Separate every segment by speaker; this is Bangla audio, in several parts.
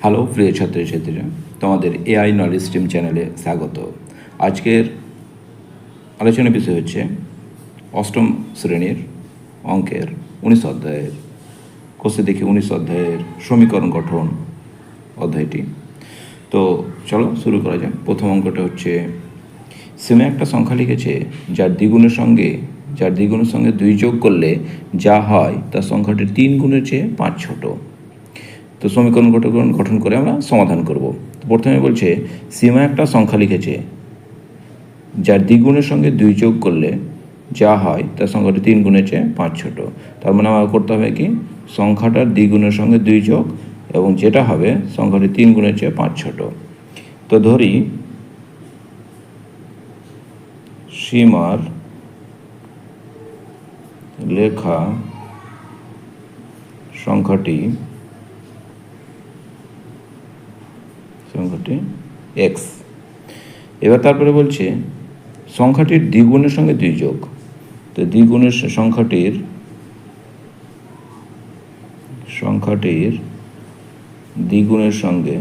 Speaker 1: হ্যালো প্রিয় ছাত্রছাত্রীরা, তোমাদের এআই নলেজ স্ট্রিম চ্যানেলে স্বাগত। আজকের আলোচনার বিষয় হচ্ছে অষ্টম শ্রেণীর অঙ্কের 19 অধ্যায়ের কোষে দেখি 19 অধ্যায়ের সমীকরণ গঠন অধ্যায়টি। তো চলো শুরু করা যাক। প্রথম অঙ্কটা হচ্ছে, সিমা একটা সংখ্যা লিখেছে যার দ্বিগুণের সঙ্গে 2 যোগ করলে যা হয় তা সংখ্যাটির 3 গুণের চেয়ে 5 ছোট। তো সমীকরণ গঠন করে আমরা সমাধান করব। প্রথমে বলছে সীমা একটা সংখ্যা লিখেছে যার দ্বিগুণের সঙ্গে 2 যোগ করলে যা হয় তার সংখ্যাটি 3 গুণের চেয়ে 5 ছোট। তার মানে আমার করতে হবে কি, সংখ্যাটার দ্বিগুণের সঙ্গে 2 যোগ এবং যেটা হবে সংখ্যাটি 3 গুণের চেয়ে 5 ছোট। তো ধরি সীমার লেখা সংখ্যাটি এক্স। এবার তারপরে বলছে সংখ্যাটির দ্বিগুণের সঙ্গে 2 যোগ। তো দ্বিগুণের সংখ্যাটির দ্বিগুণের সঙ্গে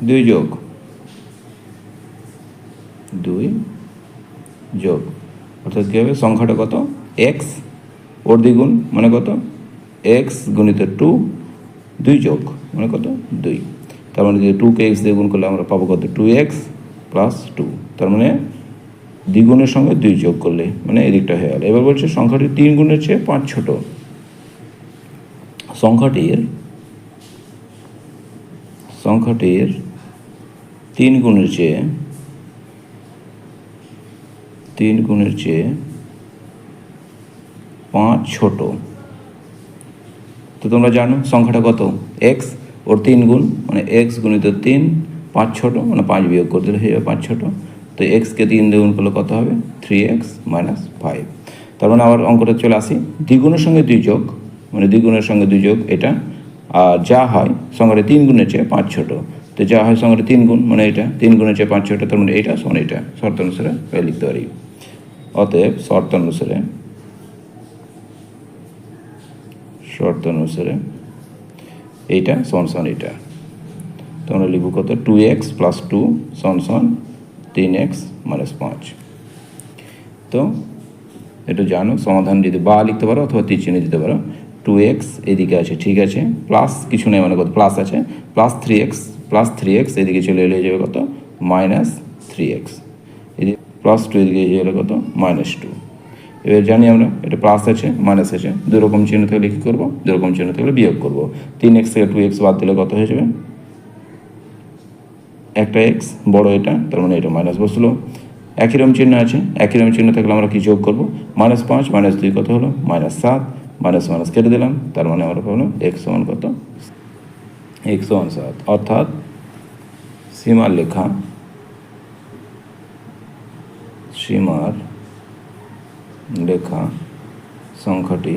Speaker 1: 2 যোগ অর্থাৎ কী হবে, সংখ্যাটা কত, এক্স, ওর দ্বিগুণ মানে কত, এক্স গুণিত 2 যোগ মানে কত, 2। তার মানে যদি 2কে এক্স দিয়ে গুণ করলে আমরা পাবো কত, 2x প্লাস 2। তার মানে দ্বিগুণের সঙ্গে 2 যোগ করলে মানে এদিকটা হয়ে গেল। এবার বলছে সংখ্যাটি 3 গুণের চেয়ে 5 ছোট। সংখ্যাটির 3 গুণের চেয়ে 5 ছোট। তো তোমরা জানো সংখ্যাটা কত, এক্স, ওর 3 গুণ মানে এক্স গুণিত 3, 5 ছোট মানে 5 বিয়োগ করে দিলে হয়ে যাবে 5 ছোট। তো এক্সকে 3 দিয়ে গুণ করলে কত হবে, 3x - 5। তার মানে আবার অঙ্কটা চলে আসি, দ্বিগুণের সঙ্গে 2 যোগ মানে দ্বিগুণের সঙ্গে 2 যোগ এটা, আর যা হয় সংখ্যাটা 3 গুণের চেয়ে 5 ছোট। তো যা হয় সংখ্যাটা 3 গুণ মানে এটা 3 গুণের চেয়ে 5 ছোট, তার মানে এটা সমান এটা, শর্ত অনুসারে লিখতে পারি। অতএব শর্ত অনুসারে এইটা সমান এটা। তোমরা লিখব কত, 2x প্লাস 2 সমান 3x - 5। তো এটা জানো, সমাধান যদি বা লিখতে পারো অথবা তীর চিহ্ন দিতে পারো। 2x এদিকে আছে, ঠিক আছে, প্লাস কিছু নেই মানে কত, প্লাস আছে, প্লাস 3x এদিকে চলে এলে যাবে কত, -3x, এদিকে প্লাস 2 এদিকে গেলে কত, -2। এবার জানি আমরা এটা প্লাস আছে মাইনাস আছে, দুরকম চিহ্ন থাকলে কী করবো, দুরকম চিহ্ন থাকলে বিয়োগ করবো। 3x থেকে 2x বাদ দিলে কত হয়ে যাবে, একটা এক্স বড় এটা, তার মানে এটা মাইনাস বসলো। একই রকম চিহ্ন আছে, একই রকম চিহ্ন থাকলে আমরা কি যোগ করবো, -5 - 2 কত হলো, -7, মাইনাস কেটে দিলাম, তার মানে আমরা পাবো x সমান কত, x সমান 7। অর্থাৎ সীমার লেখা সংখ্যাটি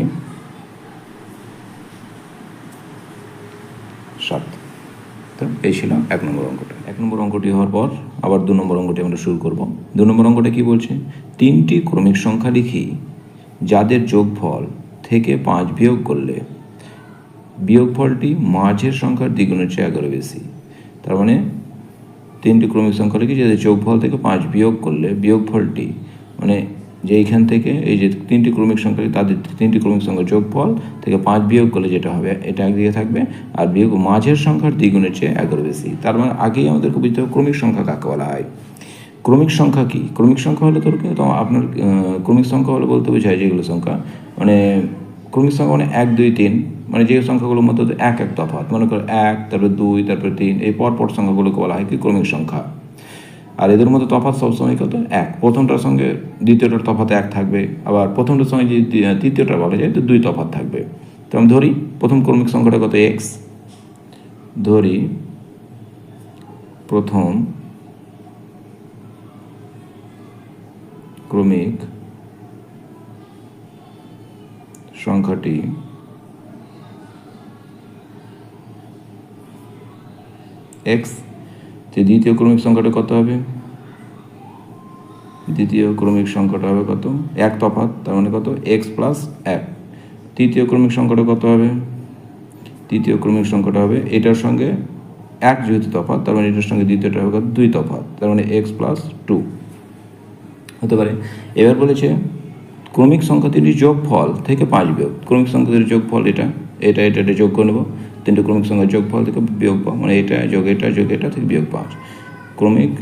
Speaker 1: 7। তো এই ছিল 1 নম্বর অঙ্কটা। 1 নম্বর অঙ্কটি হওয়ার পর আবার 2 নম্বর অঙ্কটি আমরা শুরু করব। 2 নম্বর অঙ্কটা কি বলছে, 3টি ক্রমিক সংখ্যা লিখি যাদের যোগফল থেকে 5 বিয়োগ করলে বিয়োগফলটি মাঝের সংখ্যার দ্বিগুণের চেয়ে 11 বেশি। তার মানে 3টি ক্রমিক সংখ্যা লিখি যাদের যোগফল থেকে 5 বিয়োগ করলে বিয়োগফলটি মানে যে এইখান থেকে এই যে 3টি ক্রমিক সংখ্যা, তাদের 3টি ক্রমিক সংখ্যার যোগফল থেকে 5 বিয়োগ করলে যেটা হবে এটা একদিকে থাকবে, আর বিয়োগ মাঝের সংখ্যার দ্বিগুণের চেয়ে 11 বেশি। তার মানে আগেই আমাদেরকে বুঝতে হবে ক্রমিক সংখ্যা কাকে বলা হয়। ক্রমিক সংখ্যা কি, ক্রমিক সংখ্যা হলে তোর কিন্তু আপনার ক্রমিক সংখ্যা হলে বলতে বোঝায় যেগুলো সংখ্যা মানে ক্রমিক সংখ্যা মানে 1 2 3 মানে যে সংখ্যাগুলোর মধ্যে এক তফাৎ, মনে করো 1 তারপরে 2 তারপরে 3, এই পরপর সংখ্যাগুলোকে বলা হয় কি ক্রমিক সংখ্যা। আর এদের মধ্যে তফাৎ সবসময় কত, 1। প্রথমটার সঙ্গে দ্বিতীয়টার তফাৎ 1 থাকবে, আবার প্রথমটার সঙ্গে যদি তৃতীয়টা বলা যায় তো 2 তফাৎ থাকবে। তো আমি ধরি প্রথম ক্রমিক সংখ্যাটা কত, x, ধরি প্রথম ক্রমিক সংখ্যাটি x। দ্বিতীয় ক্রমিক সংখ্যাটা কত হবে, দ্বিতীয় ক্রমিক সংখ্যাটা হবে কত, 1 তফাৎ, তার মানে কত, x + 1। তৃতীয় ক্রমিক সংখ্যাটা কত হবে? তৃতীয় ক্রমিক সংখ্যাটা হবে এটার সঙ্গে 1 যেহেতু তফাৎ, তার মানে এটার সঙ্গে দ্বিতীয়টা হবে 2 তফাৎ, তার মানে x+2 হতে পারে। এবার বলেছে ক্রমিক সংখ্যা 3টির যোগফল থেকে 5 বিয়োগ। ক্রমিক সংখ্যা 3টির যোগফল এটা এটা এটা এটা যোগ করে নেব, 3টে ক্রমিক সংখ্যার যোগফল থেকে বিয়োগ পাবো, মানে এটা যোগ এটা যোগ এটা থেকে বিয়োগ 5। ক্রমিক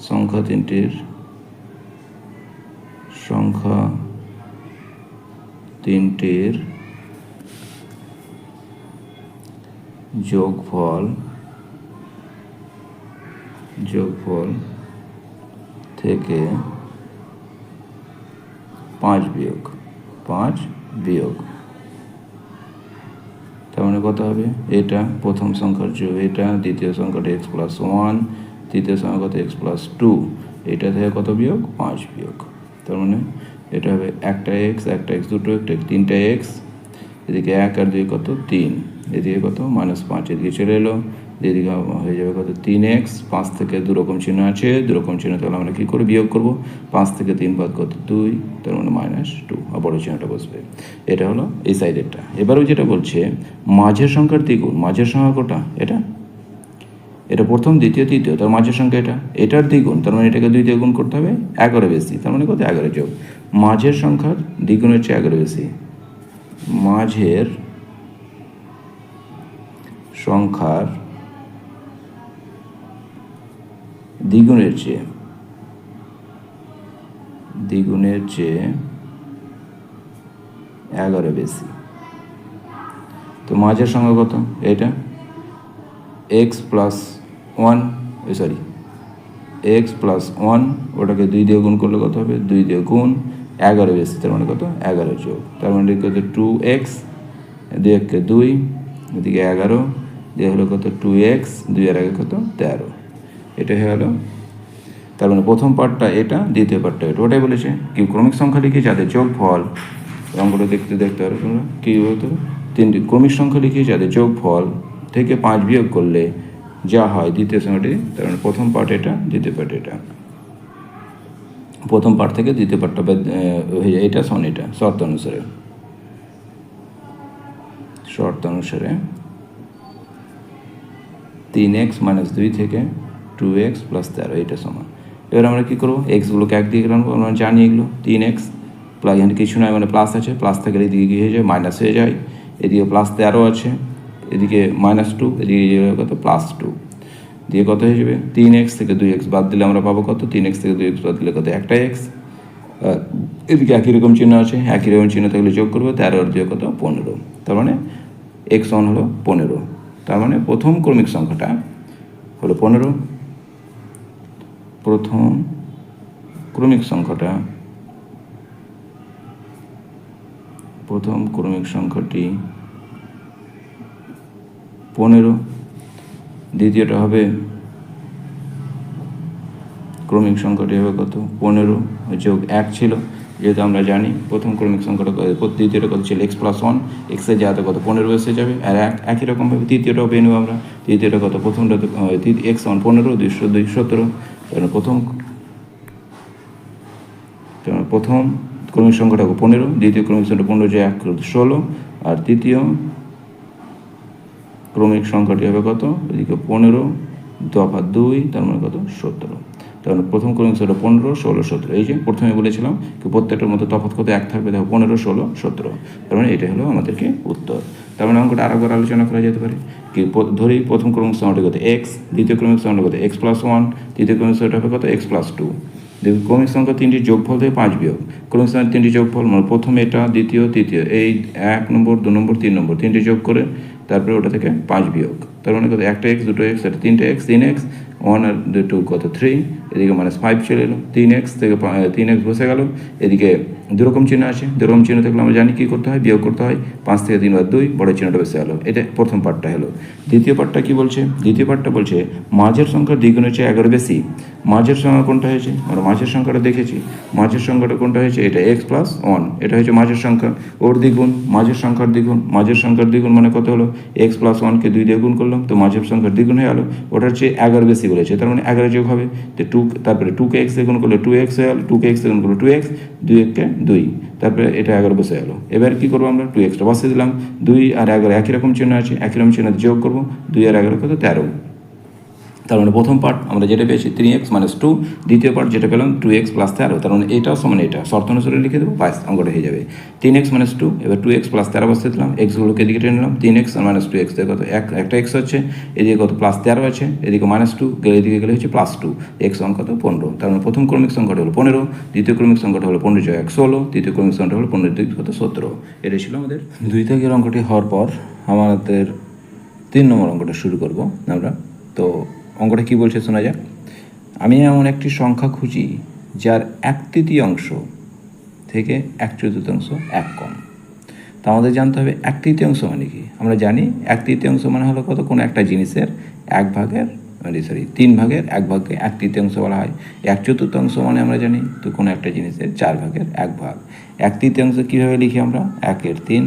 Speaker 1: সংখ্যা 3টির যোগফল থেকে 5 বিয়োগ তার মানে কত হবে? এটা প্রথম সংখ্যার যোগ এটা, দ্বিতীয় সংখ্যাটা x+1, তৃতীয় সংখ্যা কত x+2, এটা থেকে কত বিয়োগ? 5 বিয়োগ। তার মানে এটা হবে একটা x দুটো একটা তিনটা x, এদিকে 1 আর 2 কত 3, এদিকে কত -5, এদিকে চলে এলো, এদিকে হয়ে যাবে কত 3x, 5 থেকে দুরকম চিহ্ন আছে, দুরকম চিহ্ন তাহলে আমরা কী করে বিয়োগ করবো? 5 থেকে 3 বাদ কত 2, তার মানে -2, বড় চিহ্নটা বসবে। এটা হলো এই সাইডেরটা। এবারও যেটা বলছে মাঝের সংখ্যার দ্বিগুণ, মাঝের সংখ্যা কোটা? এটা প্রথম দ্বিতীয় তৃতীয়, তার মাঝের সংখ্যা এটার দ্বিগুণ, তার মানে এটাকে 2 দিয়ে গুণ করতে হবে, 11 বেশি, তার মানে কত 11 যোগ মাঝের সংখ্যার দ্বিগুণ হচ্ছে 11 বেশি, মাঝের সংখ্যার দ্বিগুণের চেয়ে 11 বেশি। তো মাঝের সংখ্যা কত? এটা x+1 ওটাকে 2 দিয়ে গুণ করলে কত হবে? 2 দিয়ে গুণ 11 বেশি, তার মানে কত 11 যোগ, তার মানে কত 2x, 2 1 2, এদিকে 11 দিয়ে হলো কত 2x, 2 এর আগে কত 13, এটা হয়ে গেল। তার মানে প্রথম পার্টটা এটা, দ্বিতীয় পার্টটা এটা। ওটাই বলেছে কি ক্রমিক সংখ্যা লিখে যাদের যোগফল, অঙ্কটা দেখতে পারো তোমরা কী বলতো, 3টি ক্রমিক সংখ্যা লিখে যাদের যোগফল থেকে 5 বিয়োগ করলে যা হয় দ্বিতীয় সংখ্যাটি, তার মানে প্রথম পার্ট এটা, দ্বিতীয় পার্ট এটা, প্রথম পার্ট থেকে দ্বিতীয় পার্টটা হয়ে যায় এটা এটা শর্ত অনুসারে 3x - 2 থেকে 2x + 13 এটা সমান। এবার আমরা কী করবো? এক্সগুলোকে 1 দিয়ে রাখবো, আমরা জানি এগুলো 3x প্লাস, এখানে কিছু নয় মানে প্লাস আছে, প্লাস থেকে এদিকে কী হয়ে যায় মাইনাস হয়ে যায়, এদিকে +13 আছে, এদিকে -2, এদিকে কত +2 দিয়ে কত হয়ে যাবে? 3x থেকে 2x বাদ দিলে আমরা পাবো কত? 3x থেকে 2x বাদ দিলে কত? একটা x, এদিকে একই রকম চিহ্ন আছে, একই রকম চিহ্ন থাকলে যোগ করবো, 13 আর 2 কত 15, তার মানে x1 হলো 15, তার মানে প্রথম ক্রমিক সংখ্যাটা হলো 15। প্রথম ক্রমিক সংখ্যাটি 15, দ্বিতীয়টা হবে ক্রমিক সংখ্যাটি হবে কত? 15 যোগ 1 ছিল, যেহেতু আমরা জানি প্রথম ক্রমিক সংখ্যাটা দ্বিতীয়টা কত ছিল x+1, এর জায়গাতে কত 15 এসে যাবে, আর একই রকমভাবে তৃতীয়টাও পেয়ে নেব আমরা। তৃতীয়টা কত? প্রথমটা তো x1 15, 2 17, কারণ প্রথম ক্রমিক সংখ্যাটা 15, দ্বিতীয় ক্রমিক সংখ্যাটা 15 যে 1 16, আর তৃতীয় ক্রমিক সংখ্যাটি হবে কত? এদিকে 15 দফা 2, তার মানে কত 17, তার মানে প্রথম ক্রমিক সংখ্যা 15 16 17। এই যে প্রথমে বলেছিলাম কি প্রত্যেকটার মধ্যে তফাৎ কত 1 থাকবে, দেখো 15 16 17, তার মানে এটা হলো আমাদেরকে উত্তর। তার মানে অঙ্কটা আরেকবার আলোচনা করা যেতে পারে কি, ধরি প্রথম ক্রমিক সংখ্যাটি কত x, দ্বিতীয় ক্রমিক সংখ্যাটা কত x+1, তৃতীয় ক্রমিক সংখ্যাটা হবে কত x+2। দেখুন ক্রমিক সংখ্যা 3টির যোগফল থেকে 5 বিয়োগ, ক্রমিক সংখ্যা 3টি যোগফল মানে প্রথম এটা, দ্বিতীয় তৃতীয়, এই 1 নম্বর 2 নম্বর 3 নম্বর 3টি যোগ করে তারপরে ওটা থেকে 5 বিয়োগ, তার মানে কত? একটা x, দুটো x, এটা 3x, 1 আর 2 কত 3, এদিকে -5 চলে এলো, 3x থেকে 3x বসে গেল, এদিকে দুরকম চিহ্ন আছে, দুরকম চিহ্ন থাকলে আমরা জানি কী করতে হয়? বিয়োগ করতে হয়, 5 থেকে 3 বাদ 2, বড় চিহ্নটা বসে গেলো। এটা প্রথম পার্টটা হলো। দ্বিতীয় পার্টটা কী বলছে? দ্বিতীয় পার্টটা বলছে মাঝের সংখ্যার দ্বিগুণ হচ্ছে 11 বেশি। মাঝের সংখ্যা কোনটা হয়েছে? আমরা মাঝের সংখ্যাটা দেখেছি, মাঝের সংখ্যাটা কোনটা হয়েছে? এটা x+1, এটা হচ্ছে মাঝের সংখ্যা, ওর দ্বিগুণ, মাঝের সংখ্যার দ্বিগুণ, মাঝের সংখ্যার দ্বিগুণ মানে কত হলো? x+1কে 2 দিয়ে গুণ করলাম, তো মাঝের সংখ্যার দ্বিগুণ হয়ে গেলো, ওটা হচ্ছে 11 বেশি বেশি বলেছে, তার মানে 11 যোগ হবে। তো তারপরে 2কে x গুণ করলে 2x হয়ে গেল, 2কে x গুণ করলে 2x, 2 2, তারপরে এটা 11 বসে গেল। এবার কি করবো আমরা, 2xটা বসিয়ে দিলাম। 2 আর 11 একই রকম চিহ্ন আছে, একই রকম চিহ্ন যোগ করবো। 2 আর 11 কত, 13। তার মানে প্রথম পার্ট আমরা যেটা পেয়েছি 3x - 2, দ্বিতীয় পার্ট যেটা পেলাম 2x + 13, তার মানে এটাও সমান এটা, শর্ত অনুসারে লিখে দেবো, ব্যাস অঙ্কটা হয়ে যাবে। 3x - 2, এবার 2x + 13 বসিয়ে দিলাম, এক্সগুলোকে এদিকে টেনে নিলাম, 3x - 2x কত, একটা এক্স হচ্ছে, এদিকে কত +13 আছে, এদিকে -2 গেলে এদিকে গেলে হচ্ছে +2, এক্স অঙ্ক কত 15। তার মানে প্রথম ক্রমিক সংখ্যাটা হলো 15, দ্বিতীয় ক্রমিক সংখ্যাটা হলো 15 × 1 16, তৃতীয় ক্রমিক সংখ্যাটা হলো 15 × 2 কত 17। এটা ছিল আমাদের 2 দাগের অঙ্কটি হওয়ার পর আমাদের 3 নম্বর অঙ্কটা শুরু করব আমরা। তো অঙ্কটা কী বলছে শোনা যাক। আমি এমন একটি সংখ্যা খুঁজি যার 1/3 থেকে 1/4 এক কম। তা আমাদের জানতে হবে 1/3 মানে কি। আমরা জানি 1/3 মানে হলো কত, কোনো একটা জিনিসের 3 ভাগের 1 ভাগকে 1/3 বলা হয়। 1/4 মানে আমরা জানি তো কোনো একটা জিনিসের 4 ভাগের 1 ভাগ। 1/3 কীভাবে লিখি আমরা, 1/3।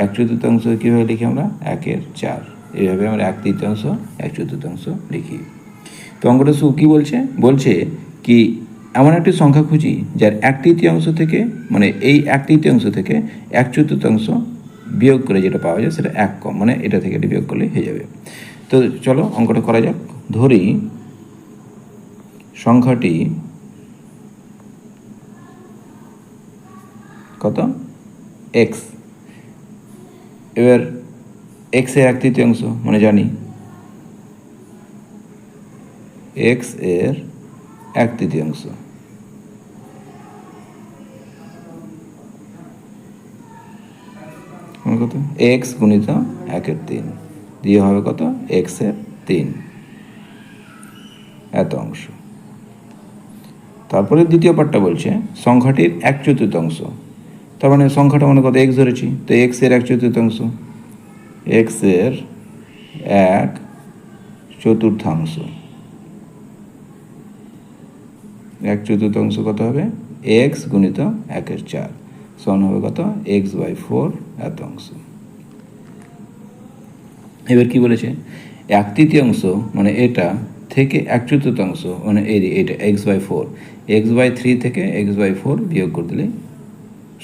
Speaker 1: 1/4 কীভাবে লিখি আমরা, 1/4। এইভাবে আমরা 1/3 1/4 লিখি। তো অঙ্কটা কী বলছে, বলছে কি এমন একটি সংখ্যা খুঁজি যার 1/3 থেকে, মানে এই 1/3 থেকে 1/4 বিয়োগ করে যেটা পাওয়া যায় সেটা 1 কম, মানে এটা থেকে এটা বিয়োগ করলে হয়ে যাবে। তো চলো অঙ্কটা করা যাক। ধরি সংখ্যাটি কত, x। এবার x এর 1/3 মানে জানি x এর 1/3 কত, x গুণিত 1/3 দিয়ে হবে কত, x এর 3 এত অংশ। তারপরে দ্বিতীয় পার্টটা বলছে সংখ্যাটির 1/4, তার মানে সংখ্যাটা মনে কত, x ধরেছি, তো x এর 1/4, x এর 1/4, 1/4 কত হবে, x গুণিত 1/4 সমান হবে কত, x/4 এত অংশ। এবার কি বলেছে, 1/3 মানে এটা থেকে 1/4 মানে এটা x/4, x/3 থেকে x/4 বিয়োগ করে দিলে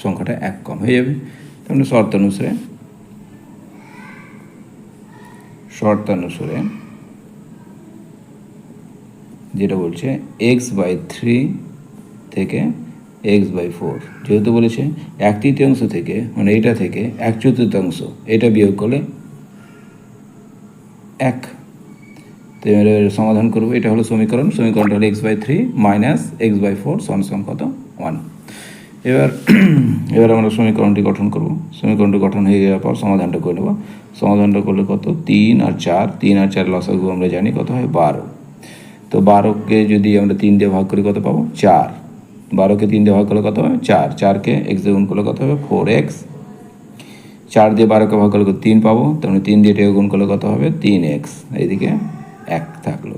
Speaker 1: সংখ্যাটা 1 কম হয়ে যাবে। তার মানে শর্তানুসারে যেটা বলছে x/3 থেকে x/4, যেহেতু বলেছে 1/3 থেকে মানে এটা থেকে 1/4 এটা বিয়োগ করলে 1। তো এবারে সমাধান করবো, এটা হলো সমীকরণটা হলো x/3 - x/4 সমান কত, 1। এবার আমরা সমীকরণটি গঠন করব। সমীকরণটি গঠন হয়ে যাওয়ার পর সমাধানটা করে নেব। সমাধানটা করলে কত, 3 আর 4 লসাগু আমরা জানি কত হয়, 12। তো 12কে যদি আমরা 3 দিয়ে ভাগ করি কত পাবো, 4। 12কে 3 দিয়ে ভাগ করলে কত হবে, 4। 4কে x দিয়ে গুণ করলে কত হবে, 4x। 4 দিয়ে 12কে ভাগ করলে 3 পাবো, তার মানে 3 দিয়ে এটাকে গুণ করলে কত হবে, 3x। এইদিকে 1 থাকলো।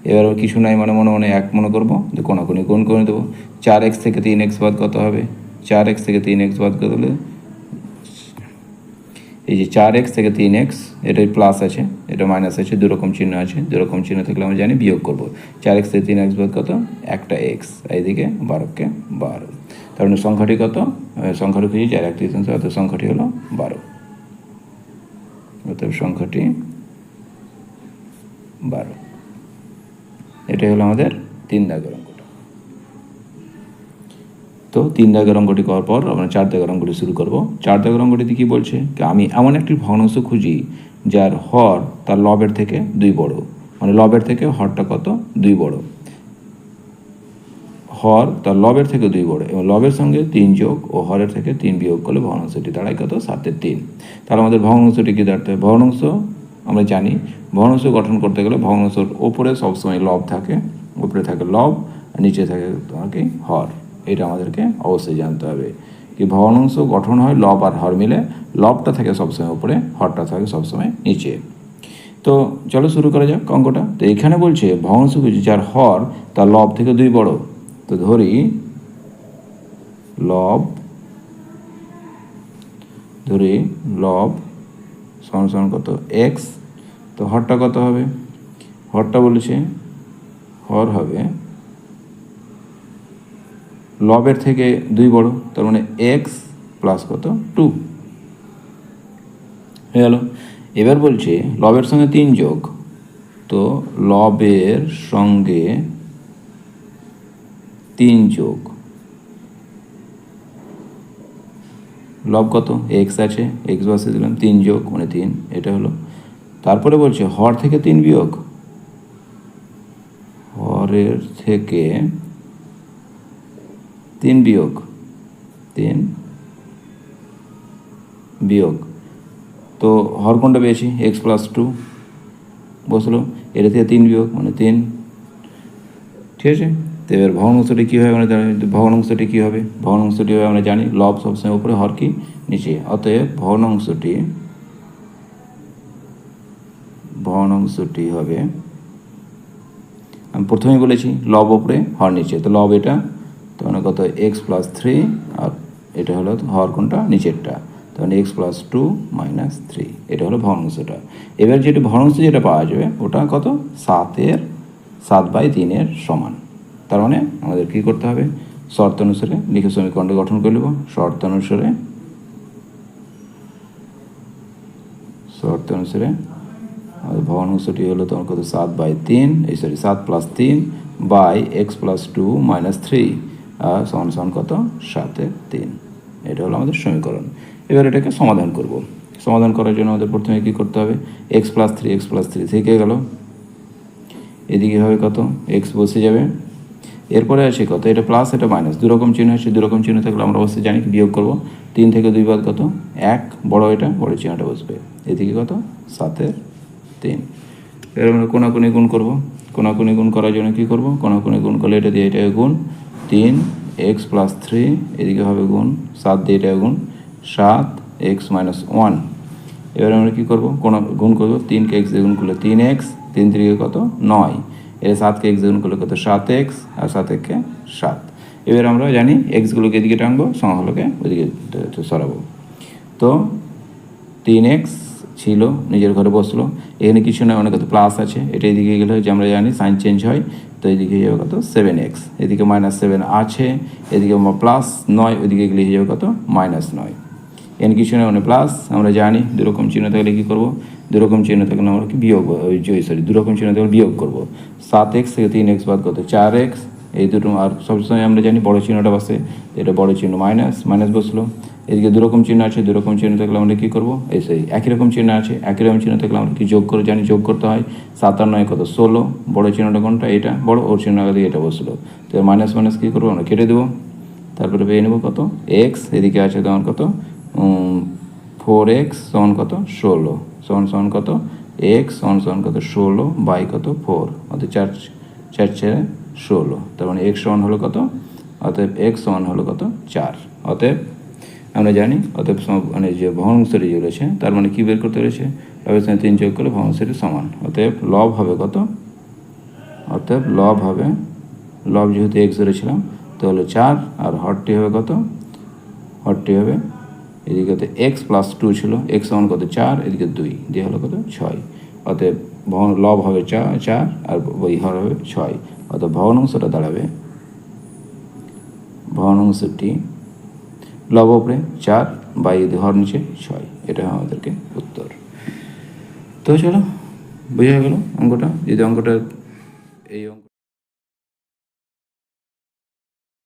Speaker 1: এবার কিছু নাই মানে মনে মনে 1 মনে করবো, যে কোনাকুনি গুণ করে দেবো। 4x থেকে 3x বাদ কত হবে, 4x থেকে 3x বাদ করে দিলে এই যে 4x থেকে 3x, এটাই প্লাস আছে, এটা মাইনাস আছে, দুরকম চিহ্ন আছে। দুরকম চিহ্ন থাকলে আমরা জানি বিয়োগ করবো। 4x থেকে 3x বাদ কত, একটা x, এইদিকে 12কে 12। তার মানে সংখ্যাটি কত, সংখ্যাটি খুঁজি যার 1/3, অর্থাৎ সংখ্যাটি হলো 12। অর্থাৎ সংখ্যাটি 12। এটাই হলো আমাদের 3 দাগের অঙ্কটা। তো 3 দাগের অঙ্কটি করার পর আমরা 4 দাগের অঙ্কটি শুরু করব। 4 দাগের অঙ্কটিতে কি বলছে, আমি এমন একটি ভগ্নাংশ খুঁজি যার হর তার লবের থেকে 2 বড়, মানে লবের থেকে হরটা কত, 2 বড়। হর তার লবের থেকে 2 বড় এবং লবের সঙ্গে 3 যোগ ও হরের থেকে 3 বিয়োগ করলে ভগ্নাংশটি দাঁড়ায় কত, 7/3। তাহলে আমাদের ভগ্নাংশটি কি দাঁড়াতে হবে, ভগ্নাংশ আমরা জানি ভগ্নাংশ গঠন করতে গেলে ভগ্নাংশের ওপরে সবসময় লব থাকে, উপরে থাকে লব আর নিচে থাকে তোমার কি, হর। এটা আমাদেরকে অবশ্যই জানতে হবে কি ভগ্নাংশ গঠন হয় লব আর হর মিলে, লবটা থাকে সবসময় উপরে, হরটা থাকে সবসময় নিচে। তো চলো শুরু করা যাক অঙ্কটা। তো এখানে বলছে ভগ্নাংশ খুঁজি যার হর তার লব থেকে 2 বড়। তো ধরি লব সমান কত, x। তো হরটা কত হবে, হরটা বলেছে হর হবে লবের থেকে 2 বড়, তার মানে এক্স প্লাস কত 2 হয়ে গেল। এবার বলছে লবের সঙ্গে 3 যোগ, তো লবের সঙ্গে 3 যোগ, লব কত এক্স আছে, এক্স বসে দিলাম, 3 যোগ মানে 3, এটা হলো। তারপরে বলছে হর থেকে 3 বিয়োগ, হরের থেকে 3 বিয়োগ, 3 বিয়োগ, তো হর কোনটা পেয়েছি এক্স প্লাস 2 বসলো, এটা থেকে 3 বিয়োগ মানে 3, ঠিক আছে। তো এবার ভগ্নাংশটি কী হবে আমরা জানি, ভগ্নাংশটি কী হবে, ভগ্নাংশটি হবে আমরা জানি লব সবসময় উপরে হর কি নিচে, অতএব ভগ্নাংশটি হবে, আমি প্রথমেই বলেছি লব উপরে হর নিচে, তো লব এটা, তো মানে কত এক্স প্লাস 3, আর এটা হলো হর কোনটা নিচেরটা, তো মানে এক্স প্লাস 2 মাইনাস 3, এটা হলো ভগ্নাংশটা। এবার যেটা ভগ্নাংশ যেটা পাওয়া যাবে ওটা কত 7/3 সমান, তার মানে আমাদের কী করতে হবে শর্ত অনুসারে লিখে সমীকরণটা গঠন করে নেব। শর্ত অনুসারে আমাদের ভগ্নাংশটি হলো তোমার কত 7/3, 7 + 3 বাই এক্স প্লাস 2 মাইনাস 3 আর সমান কত 7/3, এটা হলো আমাদের সমীকরণ। এবার এটাকে সমাধান করব। সমাধান করার জন্য আমাদের প্রথমে কী করতে হবে, এক্স প্লাস 3 থেকে গেল, এদিকে হবে কত এক্স বসে যাবে, এরপরে আছে কত এটা প্লাস এটা মাইনাস, দুরকম চিহ্ন আছে, দুরকম চিহ্ন থাকলে আমরা অবশ্যই জানি বিয়োগ করব, 3 থেকে 2 বাদ কত 1, বড় এটা বড় চিহ্নটা বসবে, এদিকে কত 7/3। এবার আমরা কোনাকুনি গুণ করব, কোনাকুনি গুণ করার জন্য কী করব, কোনাকুনি গুণ করলে এটা দিয়ে এটা গুণ 3 এক্স প্লাস 3, এদিকে হবে গুণ 7 দিয়ে এটা গুণ 7 এক্স মাইনাস 1। এবার আমরা কী করবো গুণ করবো, 3কে এক্স দিয়ে গুণ করলে 3x, 3 3 কত 9, এর 7কে এক্স গুণ করলে কত 7x, আর 7 1 7। এবার আমরা জানি এক্সগুলোকে এদিকে টানবো, সংখ্যাগুলোকে ওইদিকে সরাবো, তো 3x ছিল নিজের ঘরে বসলো, এখানে কিছু না অনেক কত প্লাস আছে, এটা এদিকে গেলে যে আমরা জানি সাইন চেঞ্জ হয়, তো এদিকে হয়ে যাবে কত 7x, এদিকে -7 আছে, এদিকে +9, ওইদিকে গেলে হয়ে যাবে কত -9, এন কিছু না মানে প্লাস, আমরা জানি দুরকম চিহ্ন থাকলে কী করবো, দুরকম চিহ্ন থাকলে আমরা কি বিয়োগ, দুরকম চিহ্ন থাকলে বিয়োগ করবো, 7x থেকে 3x বাদ কত 4x, এই দুটো, আর সবসময় আমরা জানি বড় চিহ্নটা বসে, এটা বড় চিহ্ন মাইনাস বসলো, এদিকে দুরকম চিহ্ন আছে, দুরকম চিহ্ন থাকলে আমরা কী করবো, একই রকম চিহ্ন আছে, একই রকম চিহ্ন থাকলে আমরা কি যোগ করে জানি, যোগ করতে হয়, 7 আর 9 কত 16, বড় চিহ্নটা কোনটা এটা বড়, ওর চিহ্ন আগে দিয়ে এটা বসলো, তো মাইনাস কী করবো আমরা কেটে দেবো, তারপরে পেয়ে নেবো কত এক্স, এদিকে আছে তখন কত 4x সমান কত 16, সমান কত x সমান কত 16 বাই কত 4, অর্থাৎ 4 16, তার মানে x সমান হলো কত, অতএব x সমান হলো কত 4। অতএব আমরা জানি, অতএব মানে যে ভগ্নাংশটি যে রয়েছে তার মানে কী বের করতে রয়েছে, লবের সঙ্গে 3 যোগ করলে ভগ্নাংশটি সমান, অতএব লব হবে কত, অতএব লব যেহেতু x ধরেছিলাম তো হলো 4, আর হরটি হবে কত, হরটি হবে এদিকে কত এক্স প্লাস 2 ছিল, এক্স সমান কত 4, এদিকে 2 দিয়ে হলো কত 6, অতএব লব হবে 4 আর ওই হর হবে 6, অতএব ভগ্নাংশটা দাঁড়াবে, ভগ্নাংশটি লব উপরে 4 বাই হর নিচে 6, এটা আমাদেরকে উত্তর। তো চলো বোঝা গেল অঙ্কটা, যদি অঙ্কটা এই অঙ্ক